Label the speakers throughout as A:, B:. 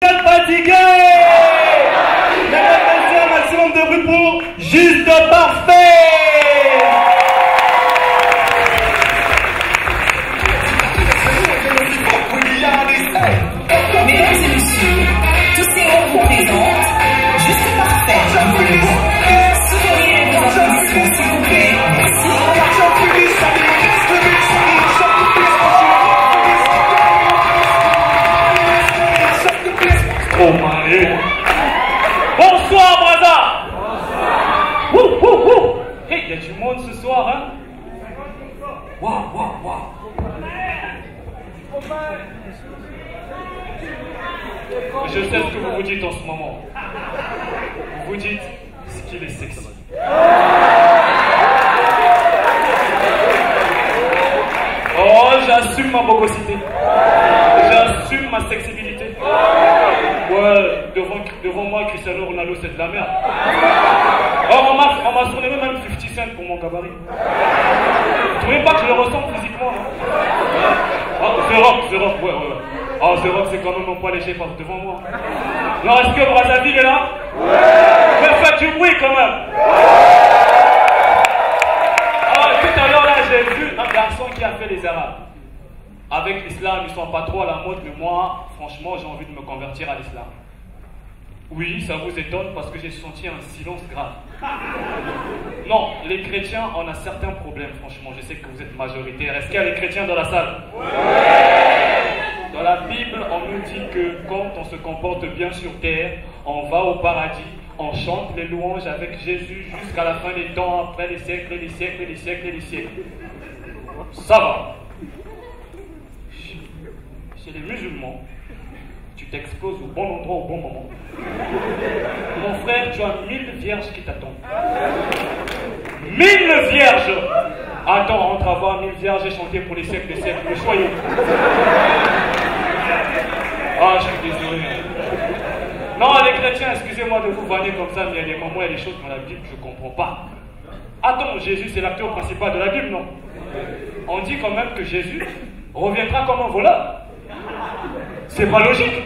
A: êtes fatigué? Mesdames, messieurs, un maximum de bruit pour Juste Parfait.
B: Mesdames et messieurs, tous ces mots vous présentent Juste Parfait. Souriez vos applaudissements, s'il vous plaît.
A: Oh my. Bonsoir, Braza. Bonsoir. Hey, il y a du monde ce soir, hein? Waouh. Je sais ce que vous vous dites en ce moment. Vous vous dites ce qu'il est sexy. Oh, j'assume ma bogosité. J'assume ma sexibilité. Ouais, devant moi, Cristiano Ronaldo, c'est de la merde. Oh, on m'a surnommé même 50 Cent pour mon gabarit. Vous trouvez pas que je le ressemble physiquement, non? Oh, The Rock, ouais. Oh, The Rock, c'est quand même un poids léger devant moi. Non, est-ce que Brazzaville est là? Ouais. Mais faites du bruit quand même. Alors, tout à l'heure, là, j'ai vu un garçon qui a fait les Arabes. Avec l'islam, ils sont pas trop à la mode, mais moi, franchement, j'ai envie de me convertir à l'islam. Oui, ça vous étonne parce que j'ai senti un silence grave. Non, les chrétiens, on a certains problèmes, franchement. Je sais que vous êtes majoritaires. Est-ce qu'il y a les chrétiens dans la salle? Ouais. Dans la Bible, on nous dit que quand on se comporte bien sur terre, on va au paradis, on chante les louanges avec Jésus jusqu'à la fin des temps, après les siècles et les siècles et les siècles et les siècles. Ça va. Chez les musulmans, tu t'exploses au bon endroit au bon moment. Mon frère, tu as 1000 vierges qui t'attendent. 1000 vierges! Attends, entre avoir 1000 vierges et chanter pour les siècles des siècles, mais soyons. Ah, je suis désolé. Non, les chrétiens, excusez-moi de vous vanner comme ça, mais il y a des moments, il y a des choses dans la Bible que je ne comprends pas. Attends, Jésus, c'est l'acteur principal de la Bible, non? On dit quand même que Jésus reviendra comme un voleur. C'est pas logique.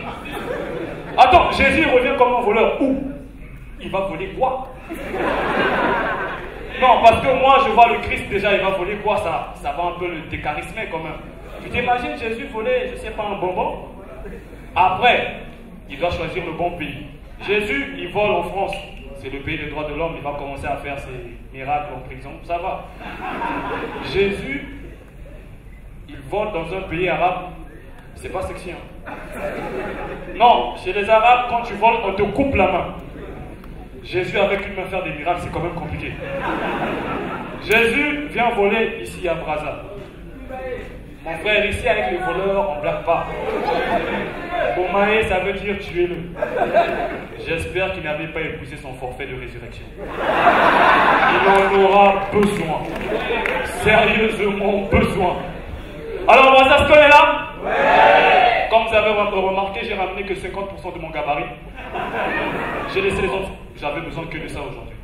A: Attends, Jésus revient comme un voleur. Où? Il va voler quoi? Non, parce que moi, je vois le Christ déjà, il va voler quoi? Ça va un peu le décharismer quand même. Tu t'imagines Jésus voler, je sais pas, un bonbon? Après, il doit choisir le bon pays. Jésus, il vole en France. C'est le pays des droits de l'homme, il va commencer à faire ses miracles en prison. Ça va. Jésus, il vole dans un pays arabe. C'est pas sexy, hein? Non, chez les Arabes, quand tu voles, on te coupe la main. Jésus, avec une main faire des miracles, c'est quand même compliqué. Jésus vient voler ici à Brazza. Mon frère, ici avec les voleurs, on ne blague pas. Bomae, ça veut dire tuez-le. J'espère qu'il n'avait pas épousé son forfait de résurrection. Il en aura besoin. Sérieusement besoin. Alors, Brazza, est-ce qu'on est là? Ouais. Comme vous avez remarqué, j'ai ramené que 50% de mon gabarit. J'ai laissé les autres. J'avais besoin que de ça aujourd'hui.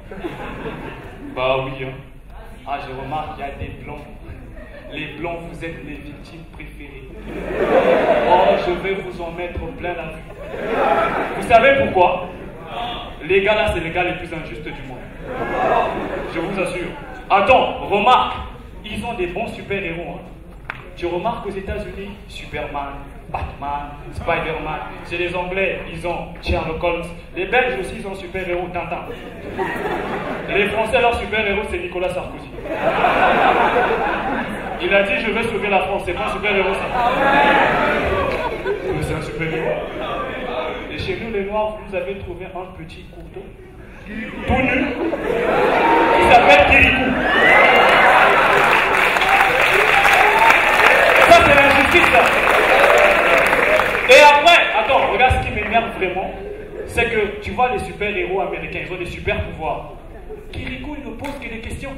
A: Bah oui, hein. Ah, je remarque, il y a des blancs. Les blancs, vous êtes les victimes préférées. Oh, je vais vous en mettre plein la vue. Vous savez pourquoi? Les gars là, c'est les gars les plus injustes du monde. Je vous assure. Attends, remarque, ils ont des bons super-héros, hein. Tu remarques aux États-Unis, Superman, Batman, Spider-Man. Chez les Anglais, ils ont Sherlock Holmes. Les Belges aussi, ils ont super-héros Tintin. Les Français, leur super-héros, c'est Nicolas Sarkozy. Il a dit, je vais sauver la France. C'est pas un super-héros, ça. Mais c'est un super-héros. Et chez nous, les Noirs, vous avez trouvé un petit couteau, tout nu, qui s'appelle Kirikou. Ça, c'est l'injustice, là. Et après, attends, regarde ce qui m'énerve vraiment, c'est que tu vois les super-héros américains, ils ont des super pouvoirs. Kirikou, il ne pose que des questions.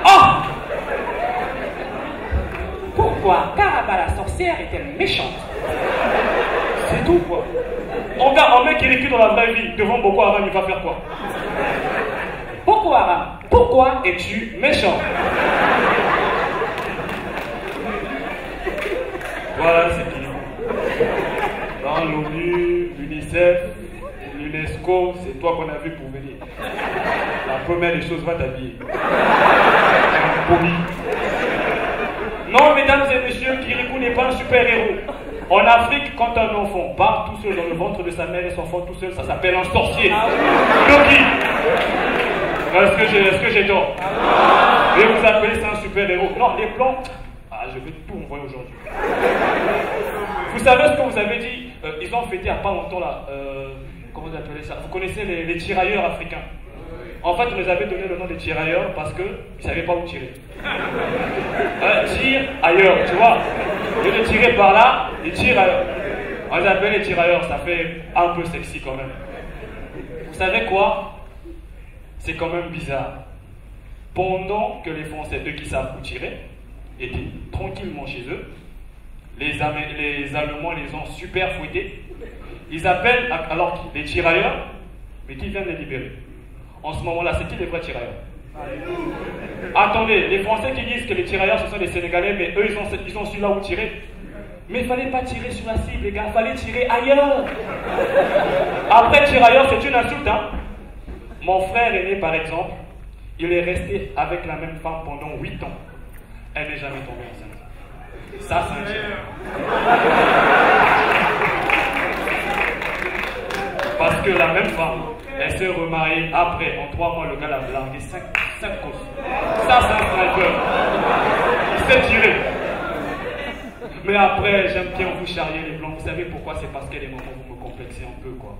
A: Oh!
B: Pourquoi Karaba la sorcière est-elle méchante?
A: C'est tout, quoi. On met Kirikou dans la vraie vie, devant Boko Haram, il va faire quoi?
B: Boko Haram, pourquoi es-tu méchant?
A: Voilà, c'est fini. part l'ONU, l'UNICEF, l'UNESCO, c'est toi qu'on a vu pour venir. La première des choses, va t'habiller. Non, mesdames et messieurs, Kirikou n'est pas un super-héros. En Afrique, quand un enfant part tout seul dans le ventre de sa mère et s'enfant tout seul, ça s'appelle un sorcier. Loki. Est-ce que j'ai tort? Et vous appelez ça un super-héros? Non, les plans... Ah, je vais tout envoyer aujourd'hui. Vous savez ce que vous avez dit? Ils ont fêté il n'y a pas longtemps là. Comment vous appelez ça? Vous connaissez les tirailleurs africains? En fait, on les avait donné le nom des tirailleurs parce qu'ils ne savaient pas où tirer. Tire ailleurs, tu vois. Au lieu de tirer par là, ils tirent ailleurs. On les appelle les tirailleurs, ça fait un peu sexy quand même. Vous savez quoi? C'est quand même bizarre. Pendant que les Français, eux qui savent où tirer, étaient tranquillement chez eux, les Allemands les ont super fouettés. Ils appellent, alors les tirailleurs, mais qui viennent les libérer? En ce moment-là, c'est qui les vrais tirailleurs? Attendez, les Français qui disent que les tirailleurs ce sont les Sénégalais, mais eux ils ont su là où tirer. Mais il ne fallait pas tirer sur la cible, les gars, il fallait tirer ailleurs. Après, tirailleur, c'est une insulte, hein. Mon frère aîné, par exemple, il est resté avec la même femme pendant 8 ans. Elle n'est jamais tombée enceinte. Ça, c'est un tirailleur. Parce que la même femme, elle s'est remariée après. En 3 mois, le gars l'a largué 5 causes. Ça, c'est un sniper. Il s'est tiré. Mais après, j'aime bien vous charrier les blancs. Vous savez pourquoi? C'est parce que les moments vous me complexez un peu, quoi.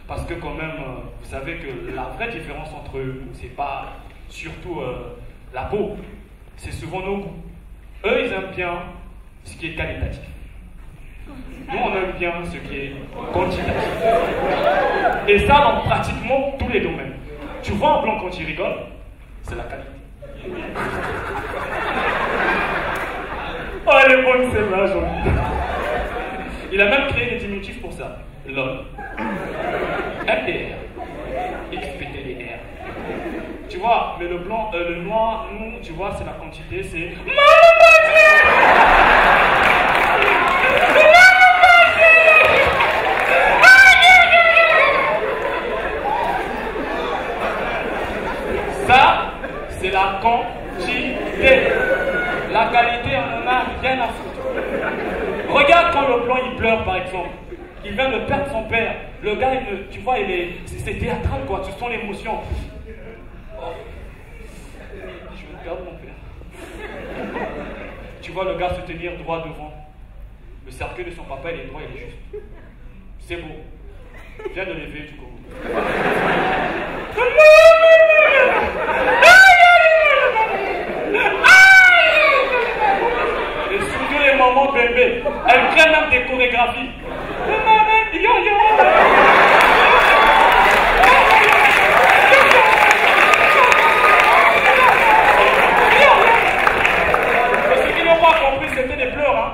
A: Parce que quand même, vous savez que la vraie différence entre nous, c'est pas surtout la peau. C'est souvent nos goûts. Eux, ils aiment bien ce qui est qualitatif. Nous, on aime bien ce qui est quantitatif. Et ça, dans pratiquement tous les domaines. Tu vois un blanc quand il rigole, c'est la qualité. Oh, elle est bonne celle-là, Jean. Il a même créé des diminutifs pour ça. LOL, MDR, XPTDR. Tu vois, mais le blanc, le noir, nous, tu vois, c'est la quantité, c'est... Ça, c'est la quantité. La qualité, on en a rien à foutre. Regarde quand le blanc, il pleure, par exemple. Il vient de perdre son père. Le gars, tu vois, c'est théâtral, quoi. Tu sens l'émotion. Oh. Je vais perdre mon père. Tu vois le gars se tenir droit devant. Le cercueil de son papa, il est droit, il est juste. C'est beau. Viens de lever, du coup. Et surtout les mamans bébés, elles prennent même des chorégraphies. Ceux qui n'ont pas compris, c'était des pleurs, hein.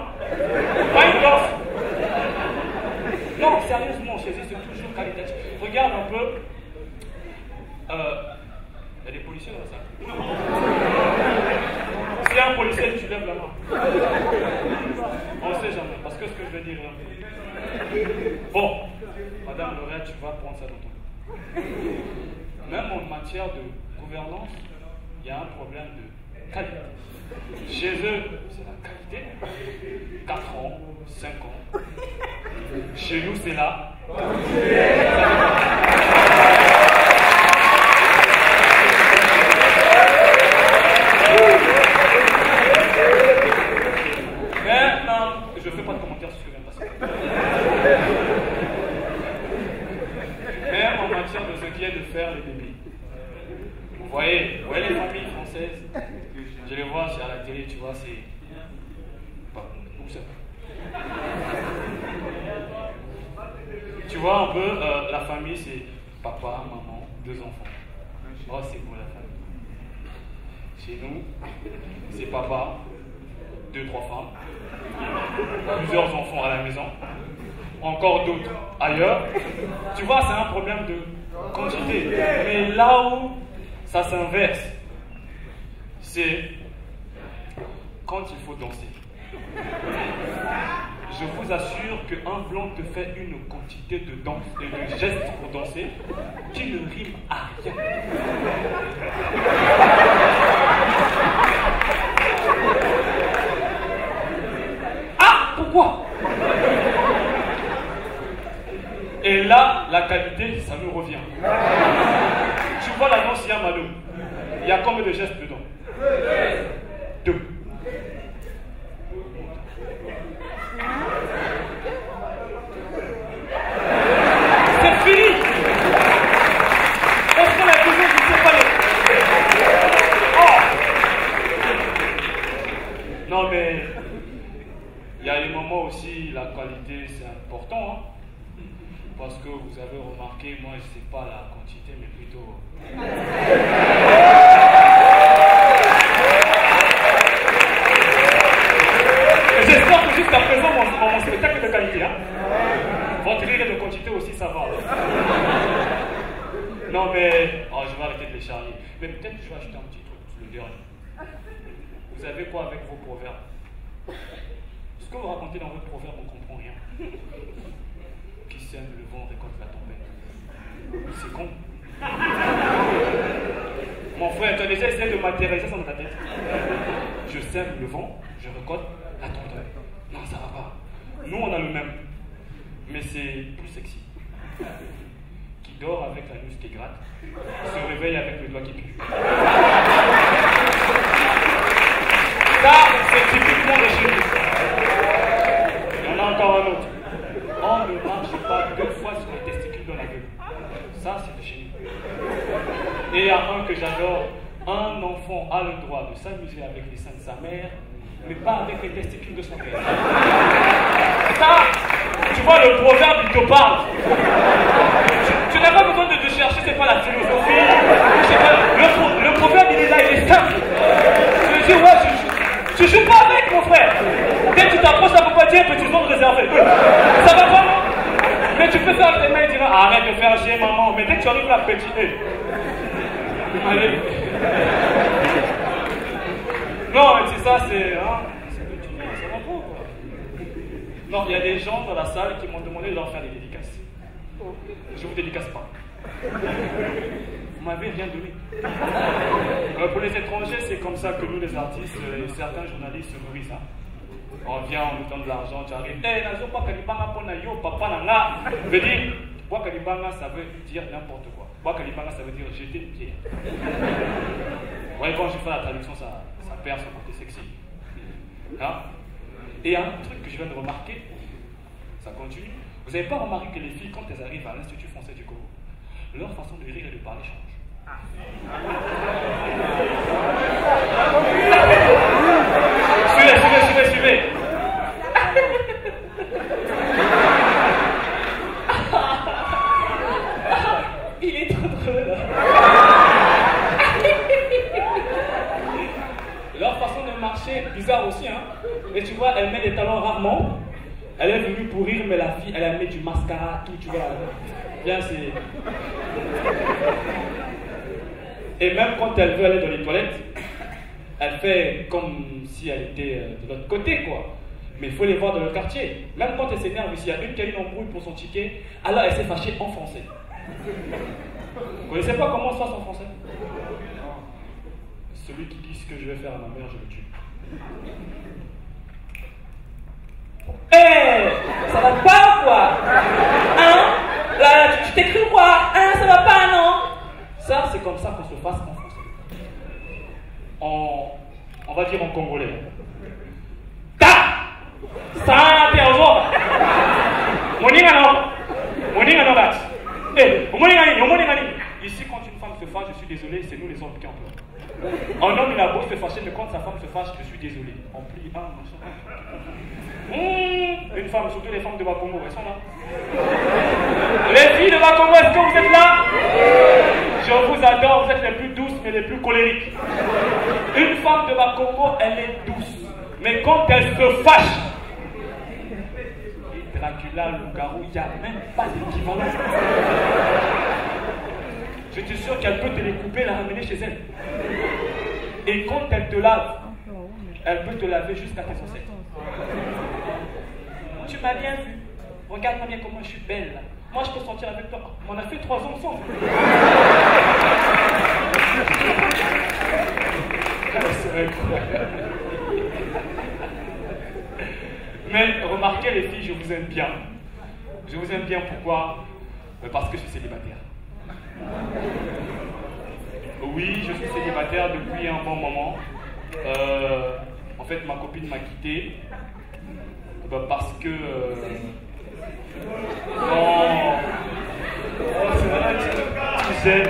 A: Pas une danse. Non, sérieusement, chez eux, c'est toujours qualitatif. Regarde un peu. Il y a des policiers dans la salle. Si un policier, tu lèves la main. On ne sait jamais, parce que ce que je vais dire est un peu. Bon, Madame Lorraine, tu vas prendre ça dans ton dos. Même en matière de gouvernance, il y a un problème de qualité. Chez eux, c'est la qualité. 4 ans, 5 ans. Chez nous, c'est là. Mais non, je ne fais pas de commentaires sur ce que je viens de passer. Mais en matière de ce qui est de faire les bébés. Vous voyez les familles françaises, je les vois à la télé, tu vois, c'est... Où ça? Tu vois un peu, la famille, c'est papa, maman, 2 enfants. Oh, c'est beau la famille. Chez nous, c'est papa, 2-3 femmes, plusieurs enfants à la maison, encore d'autres ailleurs. Tu vois, c'est un problème de quantité. Mais là où ça s'inverse, c'est quand il faut danser. Je vous assure qu'un blanc te fait une quantité de danse et de gestes pour danser qui ne riment à rien. Ah, pourquoi? Et là, la qualité, ça nous revient. Tu vois la danse Yamalo. Il y a combien de gestes dedans? 2. C'est fini. Est-ce qu'on a toujours dit c'est pas les... Oh. Non mais il y a des moments aussi, la qualité c'est important, hein? Parce que vous avez remarqué, moi c'est pas la quantité mais plutôt... J'espère que jusqu'à présent mon spectacle est de qualité, hein? Votre rire de quantité aussi, ça va. Non mais... Oh, je vais arrêter de les charrier. Mais peut-être que je vais ajouter un petit truc, le dernier. Vous avez quoi avec vos proverbes? Ce que vous racontez dans votre proverbe, on ne comprend rien. Qui sème le vent récolte la tempête. C'est con. Mon frère, tu as déjà essayé de matérialiser ça dans ta tête. Je sème le vent, je récolte la tempête. Non, ça va pas. Nous, on a le même. Mais c'est plus sexy. Qui dort avec la nuque qui gratte, se réveille avec le doigt qui pue. Ça, c'est typiquement de chez nous. Il y en a encore un autre. On ne marche pas 2 fois sur les testicules dans la gueule. Ça, c'est de chez nous. Et il y a un que j'adore. Un enfant a le droit de s'amuser avec les seins de sa mère, mais pas avec les testicules de son père. Ça, tu vois, le proverbe, il te parle. Tu n'as pas besoin de chercher, c'est pas la philosophie. Le proverbe, il est là, il est simple. Je dis, ouais, tu joues pas avec, mon frère. Dès que tu t'approches, ça ne peut pas dire petit monde réservé. Ça va pas, non? Mais tu peux faire tes mains et dire, arrête de faire chier, maman. Mais dès que tu arrives là, petit, allez. Non, mais c'est ça, c'est... Hein, ça va pas, quoi. Non, il y a des gens dans la salle qui m'ont demandé de leur faire des dédicaces. Je ne vous dédicace pas. Vous m'avez rien donné. Pour les étrangers, c'est comme ça que nous, les artistes et certains journalistes se nourrissent. Hein. On vient, on nous donne de l'argent, tu arrives. Eh, nazo pas kalibanga pona yo, papa nanga. Veut dire, bois kalibanga, ça veut dire n'importe quoi. Bois kalibanga, ça veut dire jeter une pierre. Ouais, quand je fais la traduction, ça perd son côté sexy. Hein? Et un truc que je viens de remarquer, ça continue. Vous n'avez pas remarqué que les filles, quand elles arrivent à l'Institut français du Congo, leur façon de rire et de parler change. Suivez. Il est trop drôle. Leur façon de marcher, bizarre aussi, hein. Et tu vois, elle met des talons rarement. Elle est venue pour rire, mais la fille, elle a mis du mascara, tout, tu vois. Bien, c'est... Et même quand elle veut aller dans les toilettes, elle fait comme si elle était de l'autre côté, quoi. Mais il faut les voir dans le quartier. Même quand elle s'énerve, s'il y a une qui a une embrouille pour son ticket, alors elle s'est fâchée en français. Vous connaissez pas comment ça se passe en français? Celui qui dit ce que je vais faire à ma mère, je le tue.
B: Hé, ça va pas, quoi? Hein? Là, tu t'écris quoi? Hein, ça va pas, non?
A: Ça, c'est comme ça qu'on se passe en français. On va dire en congolais. Ta! Ça, t'es en voix. Moninga non, bat. Eh, ici, quand une femme se fâche, je suis désolé, c'est nous les hommes qui en pleurent. Un homme, il a beau se fâcher, mais quand sa femme se fâche, je suis désolé. On plie un, machin. Une femme, surtout les femmes de Bakongo, elles sont là. Les filles de Bakongo, est-ce que vous êtes là? Je vous adore, vous êtes les plus douces, mais les plus colériques. Une femme de Bakongo, elle est douce. Mais quand elle se fâche, Dracula, loup-garou, il n'y a même pas d'équivalent. Je suis sûr qu'elle peut te les couper et la ramener chez elle. Et quand elle te lave, elle peut te laver jusqu'à tes ancêtres. m'as bien vu. Regarde-moi bien comment je suis belle là. Moi je peux sortir avec toi. On a fait 3 ans ensemble. Mais remarquez les filles, je vous aime bien. Je vous aime bien pourquoi? Parce que je suis célibataire. Oui, je suis célibataire depuis un bon moment. En fait, ma copine m'a quitté parce que... non, c'est vrai, tu sais.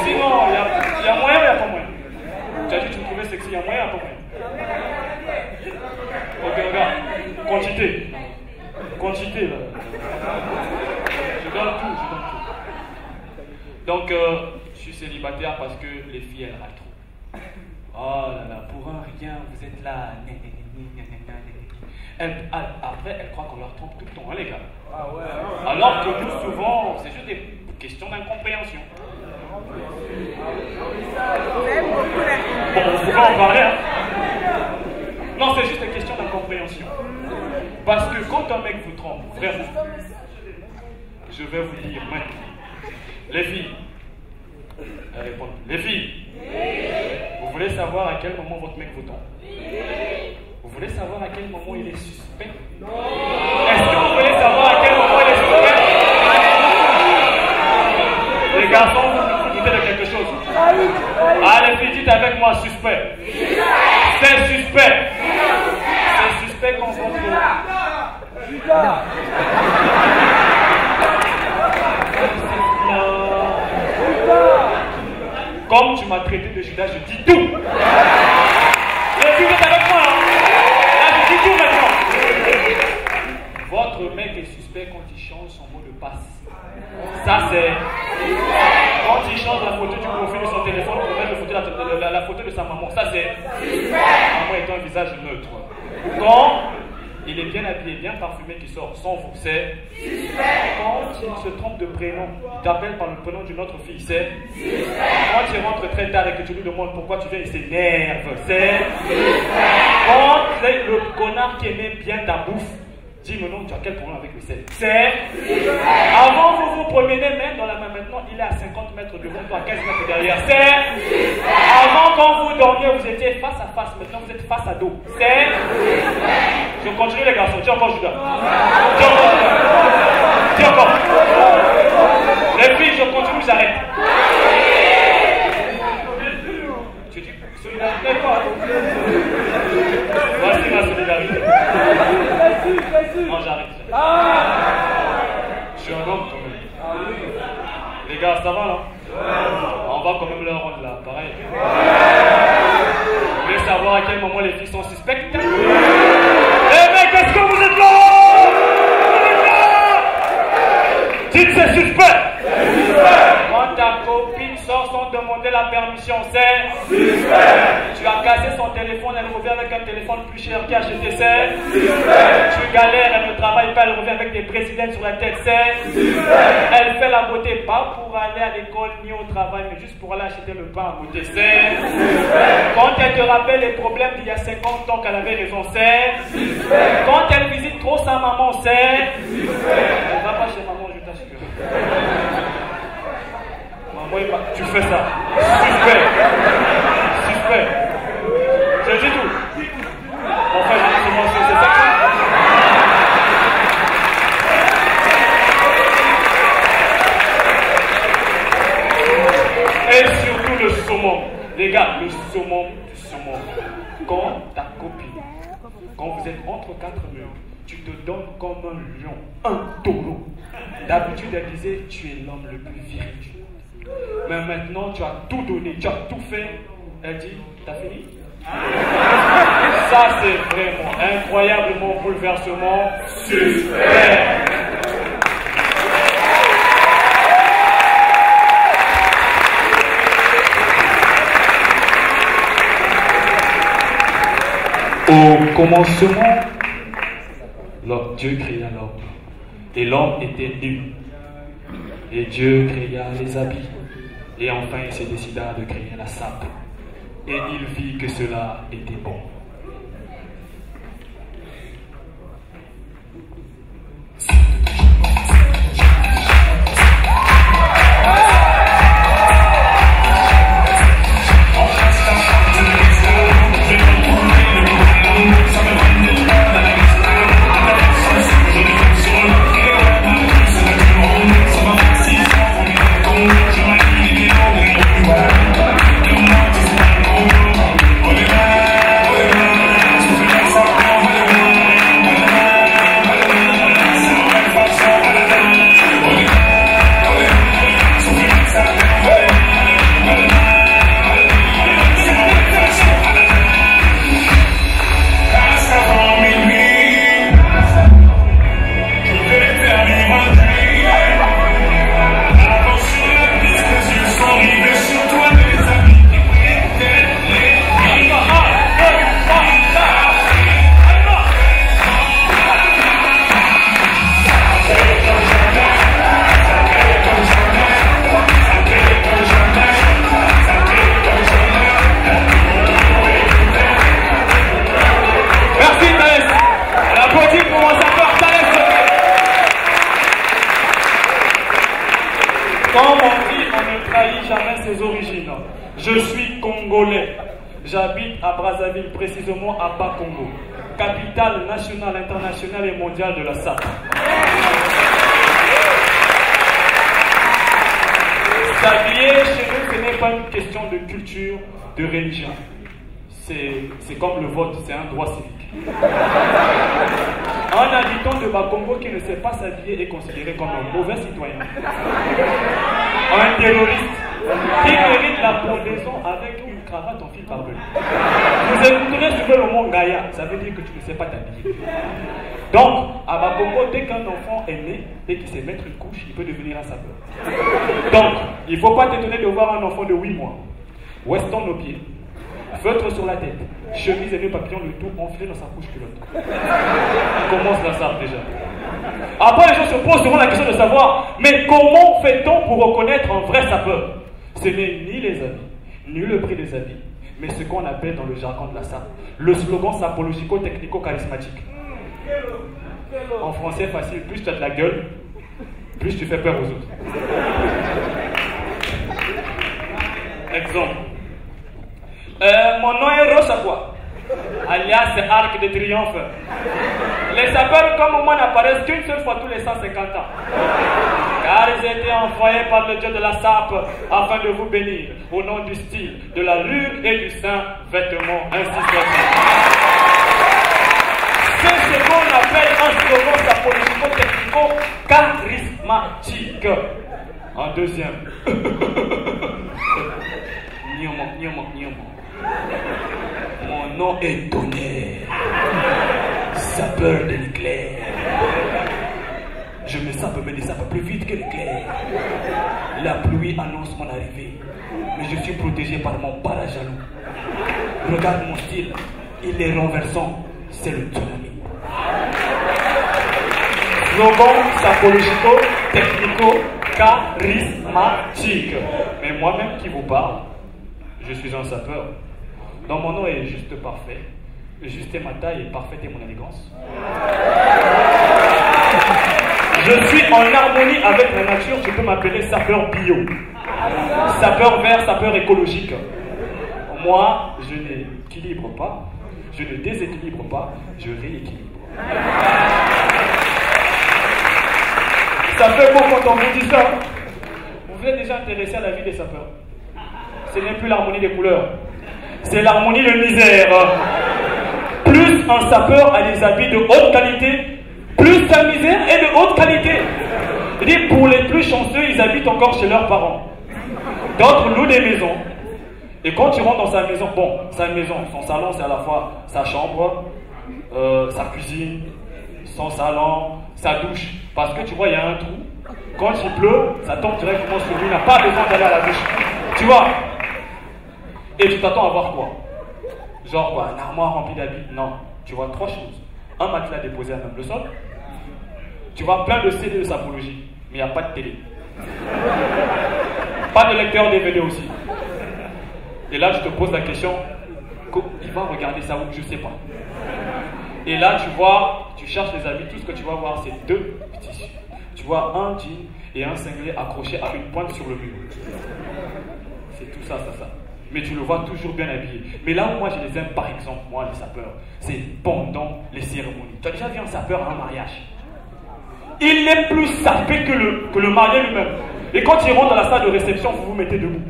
A: Sinon, il y a moyen ou il n'y a pas moyen? Tu as dit que tu me trouvais sexy, il y a moyen ou il n'y a pas moyen? Ok, regarde, quantité là. Je donne tout. Donc, je suis célibataire parce que les filles, elles râlent trop. Oh là là, pour un rien, vous êtes là. Après, elles croient qu'on leur trompe tout le temps, hein, les gars. Alors que nous, souvent, c'est juste des questions d'incompréhension. Bon, on pourra en parler, hein. Non, c'est juste une question d'incompréhension. Parce que quand un mec vous trompe, vraiment, je vais vous dire maintenant. Les filles, elles répondent. Les filles, vous voulez savoir à quel moment votre mec vous trompe? Vous voulez savoir à quel moment il est suspect? Est-ce que vous voulez savoir à quel moment il est suspect? Les garçons, vous doutez de quelque chose? Ah, les filles, dites avec moi, suspect. C'est suspect. C'est suspect quand votre... Comme tu m'as traité de Judas, je dis tout. Les filles, êtes avec moi, hein? Là, je dis tout maintenant. Votre mec est suspect quand il change son mot de passe. Ça, c'est... Quand il change la photo du profil de son téléphone pour mettre la photo de sa maman. Ça, c'est... Maman est un visage neutre. Quand il est bien habillé, bien parfumé, qui sort sans vous, c'est... Quand il se trompe de prénom, il t'appelle par le prénom d'une autre fille, c'est... Quand il rentre très tard et que tu lui demandes pourquoi tu viens, il s'énerve, c'est... Quand c'est le connard qui aimait bien ta bouffe, dis maintenant, tu as quel problème avec le sel? C'est... Avant, vous vous promenez même dans la main, maintenant, il est à 50 mètres devant toi, à 15 mètres derrière. C'est... Avant, quand vous dormiez, vous étiez face à face, maintenant vous êtes face à dos. C'est... Je continue les garçons, tiens encore Judas. Tiens encore. Les filles, je continue, j'arrête. Tu dis solidarité quoi? Voici ma solidarité. Non, j'arrête. Je suis un homme quand même. Les gars, ça va là? On va quand même leur rendre là, pareil. Vous voulez savoir à quel moment les filles sont suspectes? Les mecs, est-ce que vous êtes là? Vous êtes là? Dites c'est suspect. Quand ta copine sort sans demander la permission, c'est suspect. Tu as cassé son téléphone, elle revient avec un téléphone plus cher qui a acheté, c'est suspect. Tu galères, elle ne travaille pas, elle revient avec des brésiliennes sur la tête, c'est suspect. Elle fait la beauté, pas pour aller à l'école ni au travail, mais juste pour aller acheter le pain à côté, c'est suspect. Quand elle te rappelle les problèmes d'il y a 50 ans qu'elle avait raison, c'est suspect. Quand elle visite trop sa maman, c'est suspect. Elle va pas chez maman, je t'assure. Tu fais ça. Suspect. Suspect. Je dis tout. Enfin, je dis comment c'est ça. Et surtout le saumon. Les gars, le saumon du saumon. Quand ta copine, quand vous êtes entre 4 murs, tu te donnes comme un lion, un taureau. D'habitude, elle disait, tu es l'homme le plus viril du monde. Mais maintenant, tu as tout donné, tu as tout fait. Elle dit, t'as fini? Ça, c'est vraiment incroyablement bouleversement suspect. Au commencement, Dieu créa l'homme. Et l'homme était nu. Et Dieu créa les habits. Et enfin, il se décida de créer la sape. Et il vit que cela était bon. ses origines. Je suis congolais. J'habite à Brazzaville, précisément à Bas-Congo, capitale nationale, internationale et mondiale de la SAP. S'habiller chez nous, ce n'est pas une question de culture, de religion. C'est comme le vote, c'est un droit civique. Un habitant de Bas-Congo qui ne sait pas s'habiller est considéré comme un mauvais citoyen. Un terroriste qui mérite la pendaison avec une cravate en fil barbelé. Vous écouterez souvent le mot Gaïa, ça veut dire que tu ne sais pas t'habiller. Donc, à Bas-Congo, dès qu'un enfant est né, dès qu'il sait mettre une couche, il peut devenir un sapeur. Donc, il ne faut pas t'étonner de voir un enfant de 8 mois, weston aux pieds, feutre sur la tête, chemise et nœud papillon, le tout enflé dans sa couche culotte. On commence la sape déjà. Après, les gens se posent souvent la question de savoir, mais comment fait-on pour reconnaître un vrai sapeur? Ce n'est ni les habits, ni le prix des habits, mais ce qu'on appelle dans le jargon de la SAP, le slogan sapologico-technico-charismatique. En français facile, plus tu as de la gueule, plus tu fais peur aux autres. Exemple. Mon nom est Rochakwa, alias Arc de Triomphe. Les sapeurs comme moi n'apparaissent qu'une seule fois tous les 150 ans. Car ils étaient envoyés par le Dieu de la sape afin de vous bénir au nom du style, de la lune et du saint vêtement, ainsi soit-il. C'est ce qu'on appelle un slogan sapologico-technico-charismatique. En deuxième. Mon nom est Tonnerre, sapeur de l'éclair. Je me sape, mais les sapes plus vite que l'éclair. La pluie annonce mon arrivée, mais je suis protégé par mon parajaloux. Regarde mon style, il est renversant, c'est le tsunami. Slogan sapologico, technico, charismatique. Mais moi-même qui vous parle, je suis un sapeur. Donc mon nom est juste parfait. Juste est ma taille et parfaite est mon élégance. Je suis en harmonie avec la nature, je peux m'appeler sapeur bio. Sapeur vert, sapeur écologique. Moi, je n'équilibre pas, je ne déséquilibre pas, je rééquilibre. Ça fait beau quand on vous dit ça. Vous êtes déjà intéressé à la vie des sapeurs. Ce n'est plus l'harmonie des couleurs, c'est l'harmonie de misère. Plus un sapeur a des habits de haute qualité, plus sa misère est de haute qualité. Il dit pour les plus chanceux, ils habitent encore chez leurs parents. D'autres louent des maisons. Et quand tu rentres dans sa maison, bon, sa maison, son salon, c'est à la fois sa chambre, sa cuisine, son salon, sa douche. Parce que tu vois, il y a un trou. Quand il pleut, ça tombe directement sur lui. Il n'a pas besoin d'aller à la douche. Tu vois? Et tu t'attends à voir quoi? Genre quoi? Un armoire rempli d'habits? Non. Tu vois 3 choses. Un matelas déposé à même le sol. Tu vois plein de CD de sapologie. Mais il n'y a pas de télé. Pas de lecteur DVD aussi. Et là, je te pose la question, il va regarder ça où? Je sais pas. Et là, tu vois, tu cherches les habits, tout ce que tu vas voir, c'est 2 tissus. Tu vois un jean et un singlet accroché à une pointe sur le mur. C'est tout ça, ça. Mais tu le vois toujours bien habillé. Mais là où moi, je les aime, par exemple, moi, les sapeurs, c'est pendant les cérémonies. Tu as déjà vu un sapeur à un mariage? Il est plus sapé que le marié lui-même. Et quand il rentre dans la salle de réception, vous vous mettez debout.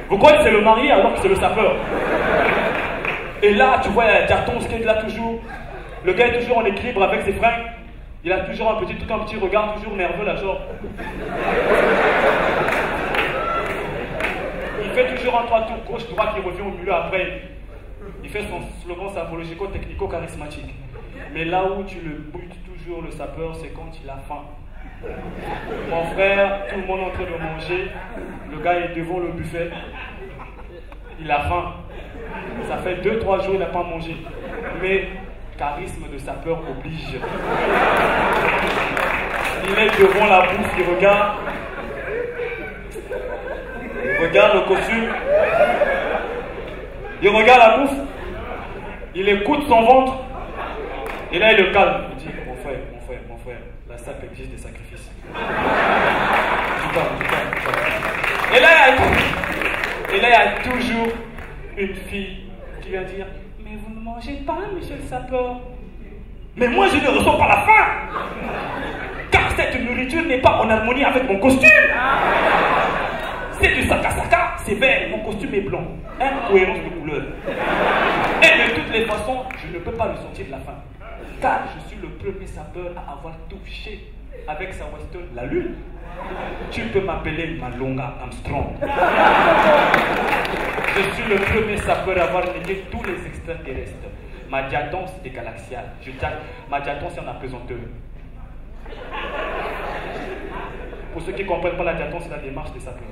A: Vous croyez que c'est le marié alors que c'est le sapeur? Et là, tu vois, il y a Diaton qui est là toujours. Le gars est toujours en équilibre avec ses fringues. Il a toujours un petit regard toujours nerveux là, genre. Il fait toujours un 3 tours gauche-droite, il revient au milieu après. Il fait son slogan sapologico-technico-charismatique. Mais là où tu le butes toujours, le sapeur, c'est quand il a faim. Mon frère, tout le monde est en train de manger. Le gars est devant le buffet. Il a faim. Ça fait 2-3 jours, il n'a pas mangé. Mais charisme de sapeur oblige. Il est devant la bouffe, il regarde. Il regarde le costume. Il regarde la bouffe. Il écoute son ventre. Et là, il le calme. Il dit, mon frère, la sape exige des sacrifices. Du calme. Et là, Et là, il y a toujours une fille qui vient dire « Mais vous ne mangez pas, monsieur le sapeur ?» Mais moi, je ne ressens pas la faim. Car cette nourriture n'est pas en harmonie avec mon costume. C'est du saka-saka, c'est vert, mon costume est blanc. Incohérence de couleur. Et de toutes les façons, je ne peux pas ressentir de la faim. Car je suis le premier sapeur à avoir touché avec sa Weston la lune. Tu peux m'appeler Malonga Armstrong. Je suis le premier sapeur à avoir niqué tous les extraterrestres. Ma diadance est galaxiale. Ma diadance est en apesanteur. Pour ceux qui ne comprennent pas la diadance, c'est la démarche des sapeurs.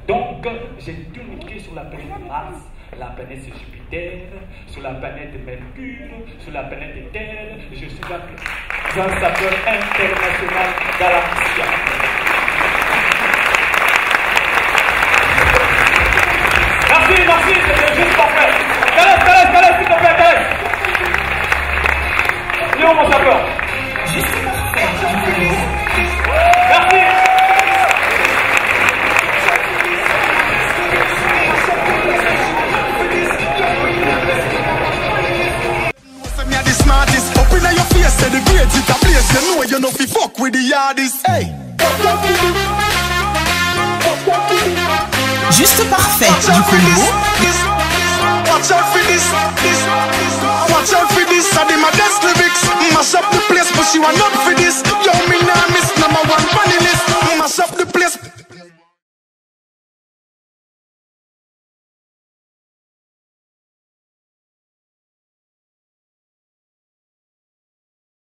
A: Donc, j'ai tout niqué sur la planète Mars, la planète Jupiter, sur la planète Mercure, sur la planète Terre. Je suis un sapeur international galaxien. Merci, c'était juste parfait. Calais, s'il te plaît, Calais. Léon, mon sapeur.
B: Juste parfait, Jean-Claude.
A: Merci.
B: Juste parfait, du Congo.
C: Watch out for this, watch out for this,